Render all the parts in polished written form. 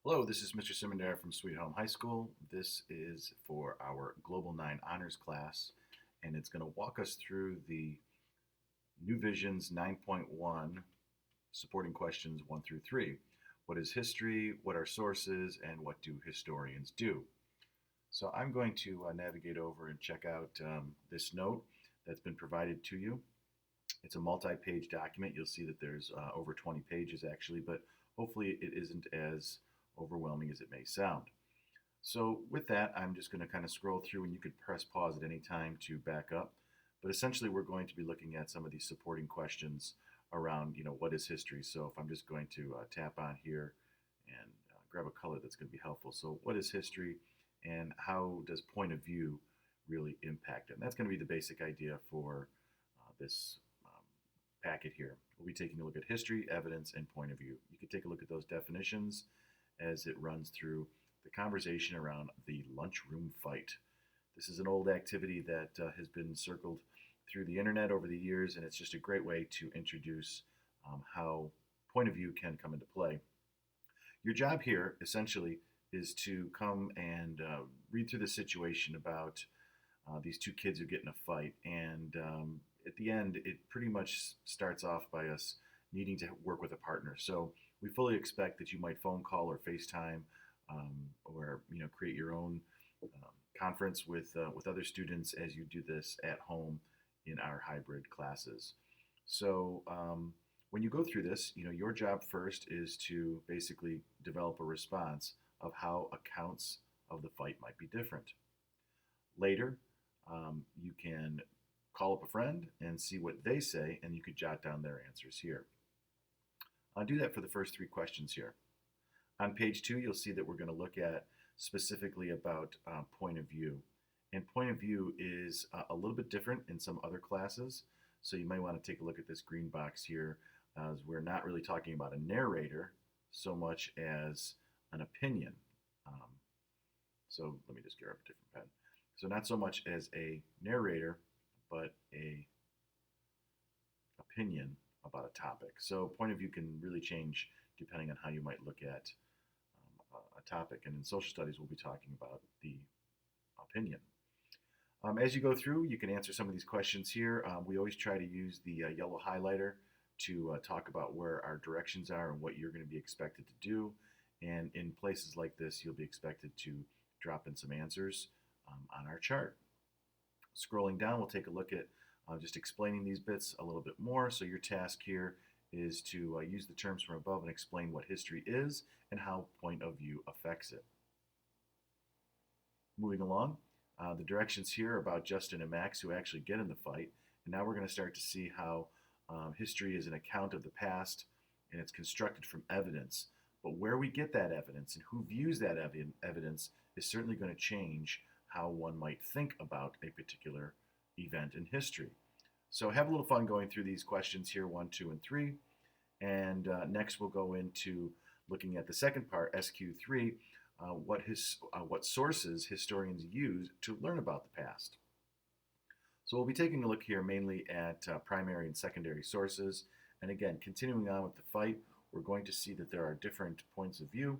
Hello, this is Mr. Simondare from Sweet Home High School. This is for our Global 9 Honors class, and it's going to walk us through the New Visions 9.1 supporting questions 1 through 3. What is history? What are sources? And what do historians do? So I'm going to navigate over and check out this note that's been provided to you. It's a multi-page document. You'll see that there's over 20 pages actually, but hopefully it isn't as overwhelming as it may sound. So with that, I'm just going to kind of scroll through, and you could press pause at any time to back up. But essentially, we're going to be looking at some of these supporting questions around, what is history? So if I'm just going to tap on here and grab a color that's going to be helpful. So what is history, and how does point of view really impact it? And that's going to be the basic idea for this packet here. We'll be taking a look at history, evidence, and point of view. You can take a look at those definitions as it runs through the conversation around the lunchroom fight. This is an old activity that has been circled through the internet over the years, and it's just a great way to introduce how point of view can come into play. Your job here, essentially, is to come and read through the situation about these two kids who get in a fight, and at the end, it pretty much starts off by us needing to work with a partner. So we fully expect that you might phone call or FaceTime, or create your own conference with other students as you do this at home in our hybrid classes. So when you go through this, your job first is to basically develop a response of how accounts of the fight might be different. Later, you can call up a friend and see what they say, and you could jot down their answers here. I'll do that for the first three questions here. On page 2, you'll see that we're going to look at specifically about point of view. And point of view is a little bit different in some other classes, so you might want to take a look at this green box here, as we're not really talking about a narrator so much as an opinion. So let me just grab a different pen. So not so much as a narrator, but a opinion about a topic. So point of view can really change depending on how you might look at a topic. And in social studies, we'll be talking about the opinion. As you go through, you can answer some of these questions here. We always try to use the yellow highlighter to talk about where our directions are and what you're going to be expected to do. And in places like this, you'll be expected to drop in some answers on our chart. Scrolling down, we'll take a look at just explaining these bits a little bit more. So your task here is to use the terms from above and explain what history is and how point of view affects it. Moving along, the directions here are about Justin and Max, who actually get in the fight. And now we're going to start to see how history is an account of the past, and it's constructed from evidence. But where we get that evidence and who views that evidence is certainly going to change how one might think about a particular event in history. So have a little fun going through these questions here, 1, 2, and 3. And next we'll go into looking at the second part, SQ3, what sources historians use to learn about the past. So we'll be taking a look here mainly at primary and secondary sources. And again, continuing on with the fight, we're going to see that there are different points of view,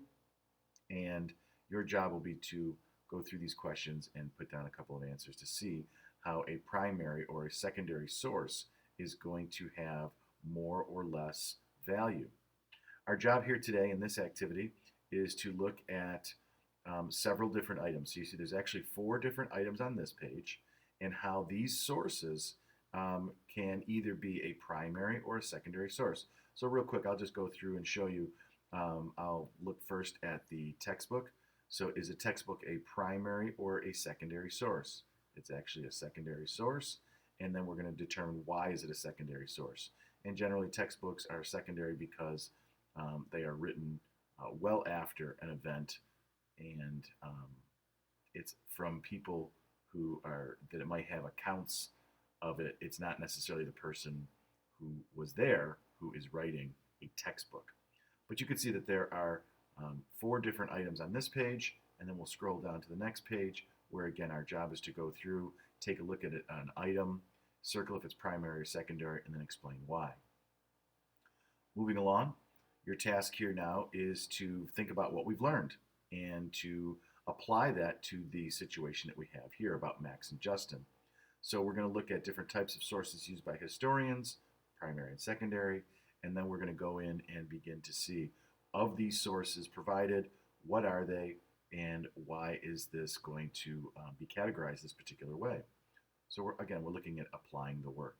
and your job will be to go through these questions and put down a couple of answers to see how a primary or a secondary source is going to have more or less value. Our job here today in this activity is to look at several different items. So you see there's actually 4 different items on this page, and how these sources can either be a primary or a secondary source. So real quick, I'll just go through and show you. I'll look first at the textbook. So is a textbook a primary or a secondary source? It's actually a secondary source, and then we're going to determine why is it a secondary source. And generally textbooks are secondary because they are written well after an event, and it's from people that it might have accounts of it. It's not necessarily the person who was there who is writing a textbook. But you can see that there are 4 different items on this page, and then we'll scroll down to the next page where again our job is to go through, take a look at an item, circle if it's primary or secondary, and then explain why. Moving along, Your task here now is to think about what we've learned and to apply that to the situation that we have here about Max and Justin. So we're going to look at different types of sources used by historians, primary and secondary, and then we're going to go in and begin to see, of these sources provided, what are they and why is this going to be categorized this particular way. So we're looking at applying the work.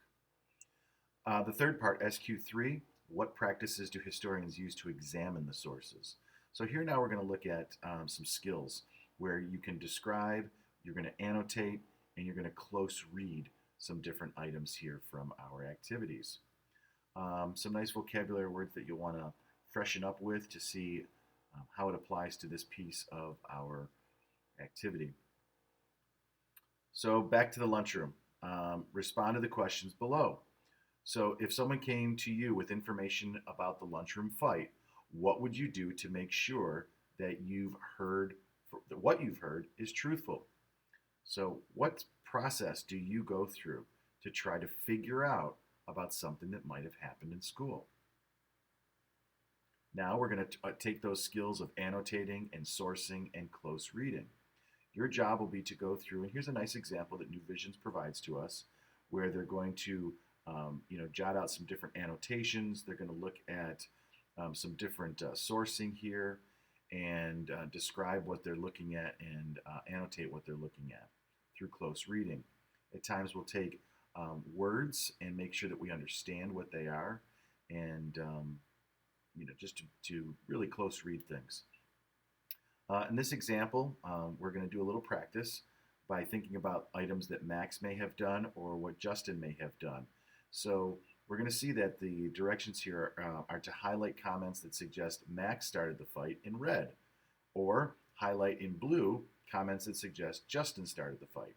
The third part, SQ3, what practices do historians use to examine the sources? So here now we're going to look at some skills where you can describe, you're going to annotate, and you're going to close read some different items here from our activities. Some nice vocabulary words that you'll want to freshen up with to see how it applies to this piece of our activity. So back to the lunchroom. Respond to the questions below. So if someone came to you with information about the lunchroom fight, what would you do to make sure that what you've heard is truthful? So what process do you go through to try to figure out about something that might have happened in school? Now we're going to take those skills of annotating and sourcing and close reading. Your job will be to go through, and here's a nice example that New Visions provides to us, where they're going to jot out some different annotations. They're going to look at some different sourcing here and describe what they're looking at and annotate what they're looking at through close reading. At times we'll take words and make sure that we understand what they are and just to really close read things. In this example, we're going to do a little practice by thinking about items that Max may have done or what Justin may have done. So we're going to see that the directions here are to highlight comments that suggest Max started the fight in red, or highlight in blue comments that suggest Justin started the fight.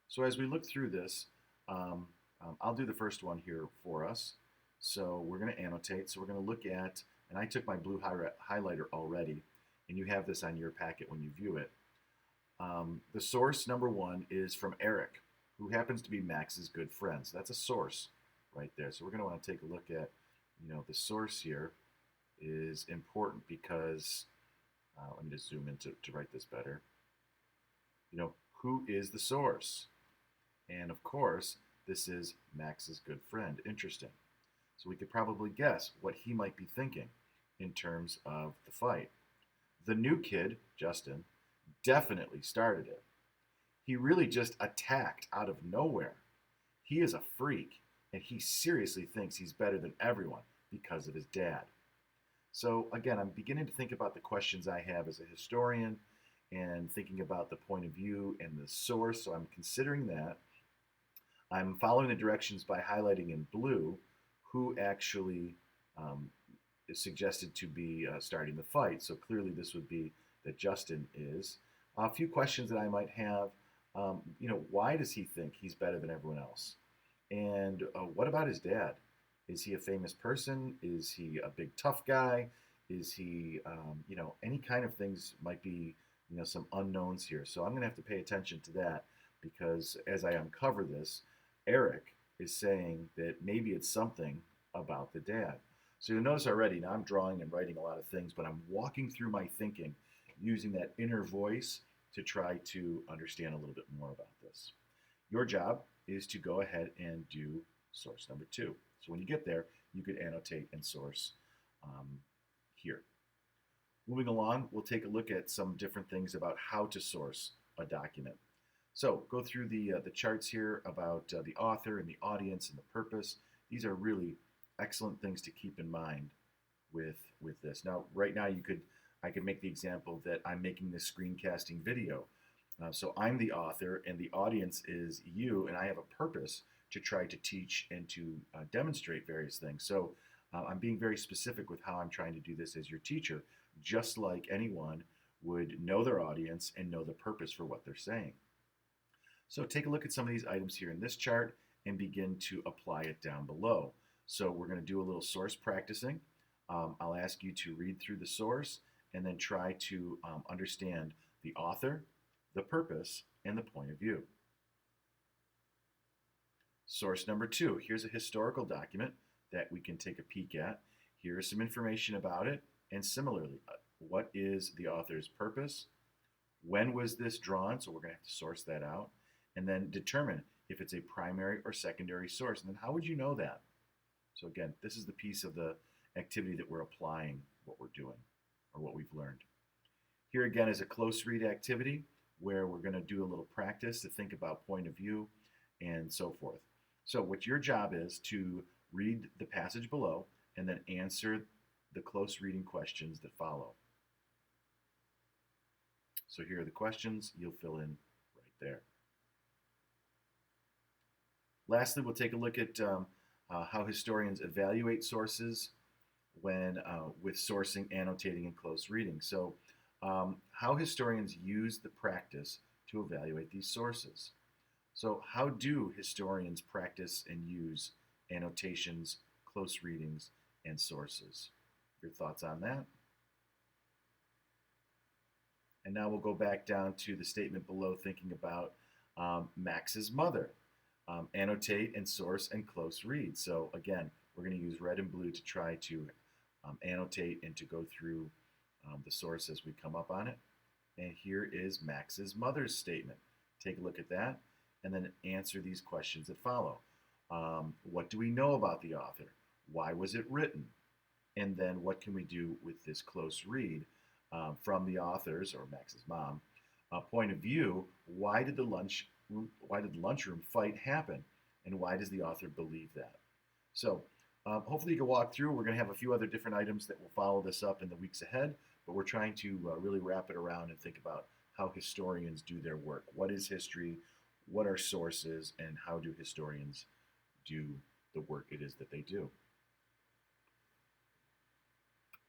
So as we look through this, I'll do the first one here for us. So we're going to annotate. So we're going to look at, and I took my blue highlighter already, and you have this on your packet when you view it. The source number one is from Eric, who happens to be Max's good friend. So that's a source right there. So we're going to want to take a look at, the source here is important because, let me just zoom in to write this better. Who is the source? And of course, this is Max's good friend. Interesting. So we could probably guess what he might be thinking in terms of the fight. The new kid, Justin, definitely started it. He really just attacked out of nowhere. He is a freak, and he seriously thinks he's better than everyone because of his dad. So again, I'm beginning to think about the questions I have as a historian and thinking about the point of view and the source, so I'm considering that. I'm following the directions by highlighting in blue who actually is suggested to be starting the fight. So clearly this would be that Justin is. A few questions that I might have, why does he think he's better than everyone else? And what about his dad? Is he a famous person? Is he a big tough guy? Is he, any kind of things might be, some unknowns here. So I'm going to have to pay attention to that because as I uncover this, Eric is saying that maybe it's something about the dad. So you'll notice already, now I'm drawing and writing a lot of things, but I'm walking through my thinking using that inner voice to try to understand a little bit more about this. Your job is to go ahead and do source number two. So when you get there, you could annotate and source here. Moving along, we'll take a look at some different things about how to source a document. So go through the charts here about the author and the audience and the purpose. These are really excellent things to keep in mind with this. Now, right now, I could make the example that I'm making this screencasting video. So I'm the author and the audience is you, and I have a purpose to try to teach and to demonstrate various things. So I'm being very specific with how I'm trying to do this as your teacher, just like anyone would know their audience and know the purpose for what they're saying. So take a look at some of these items here in this chart and begin to apply it down below. So we're going to do a little source practicing. I'll ask you to read through the source and then try to understand the author, the purpose, and the point of view. Source number two, here's a historical document that we can take a peek at. Here is some information about it. And similarly, what is the author's purpose? When was this drawn? So we're going to have to source that out. And then determine if it's a primary or secondary source. And then how would you know that? So again, this is the piece of the activity that we're applying what we're doing or what we've learned. Here again is a close read activity where we're going to do a little practice to think about point of view and so forth. So what your job is to read the passage below and then answer the close reading questions that follow. So here are the questions. You'll fill in right there. Lastly, we'll take a look at how historians evaluate sources when with sourcing, annotating, and close reading. So how historians use the practice to evaluate these sources. So how do historians practice and use annotations, close readings, and sources? Your thoughts on that? And now we'll go back down to the statement below, thinking about Max's mother. Annotate and source and close read. So again, we're going to use red and blue to try to annotate and to go through the source as we come up on it. And here is Max's mother's statement. Take a look at that and then answer these questions that follow. What do we know about the author? Why was it written? And then what can we do with this close read from the author's or Max's mom point of view? Why did the lunchroom fight happen? And why does the author believe that? So hopefully you can walk through. We're going to have a few other different items that will follow this up in the weeks ahead, but we're trying to really wrap it around and think about how historians do their work. What is history? What are sources? And how do historians do the work it is that they do?